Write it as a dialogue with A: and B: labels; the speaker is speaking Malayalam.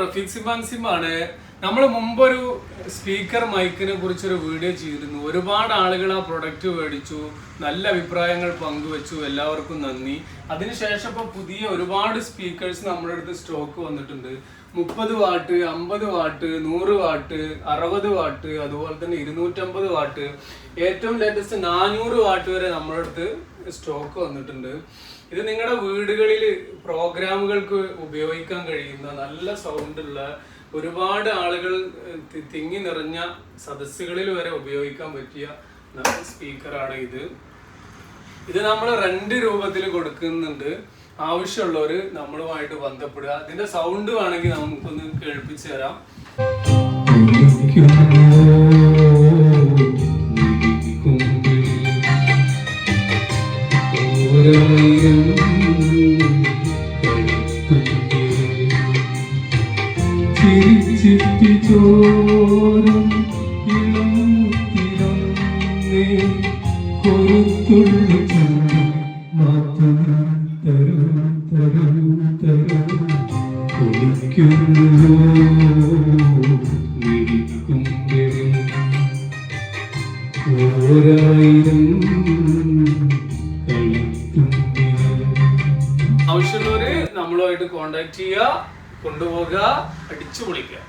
A: റഫീഖ് സിമാണ്. നമ്മൾ മുമ്പൊരു സ്പീക്കർ മൈക്കിനെ കുറിച്ചൊരു വീഡിയോ ചെയ്തിരുന്നു. ഒരുപാട് ആളുകൾ ആ പ്രൊഡക്റ്റ് മേടിച്ചു, നല്ല അഭിപ്രായങ്ങൾ പങ്കുവെച്ചു. എല്ലാവർക്കും നന്ദി. അതിനുശേഷം ഇപ്പോൾ പുതിയ ഒരുപാട് സ്പീക്കേഴ്സ് നമ്മുടെ അടുത്ത് സ്റ്റോക്ക് വന്നിട്ടുണ്ട്. 30 വാട്ട്, 50 വാട്ട്, 100 വാട്ട്, 60 വാട്ട്, അതുപോലെ തന്നെ 250 വാട്ട്, ഏറ്റവും ലേറ്റസ്റ്റ് 400 വാട്ട് വരെ നമ്മുടെ അടുത്ത് സ്റ്റോക്ക് വന്നിട്ടുണ്ട്. ഇത് നിങ്ങളുടെ വീടുകളിൽ പ്രോഗ്രാമുകൾക്ക് ഉപയോഗിക്കാൻ കഴിയുന്ന നല്ല സൗണ്ടുള്ള, ഒരുപാട് ആളുകൾ തിങ്ങി നിറഞ്ഞ സദസ്സുകളിൽ വരെ ഉപയോഗിക്കാൻ പറ്റിയ നല്ല സ്പീക്കറാണ് ഇത്. ഇത് നമ്മൾ റെന്റ് രൂപത്തിൽ കൊടുക്കുന്നുണ്ട്. ആവശ്യമുള്ളവർ നമ്മളുമായിട്ട് ബന്ധപ്പെടുക. ഇതിന്റെ സൗണ്ട് വേണമെങ്കിൽ നമുക്കൊന്ന് കേൾപ്പിച്ചു തരാം. ആവശ്യമുള്ളവര് നമ്മളുമായിട്ട് കോണ്ടാക്ട് ചെയ്യുക, കൊണ്ടുപോകുക, അടിച്ചു പൊളിക്കുക.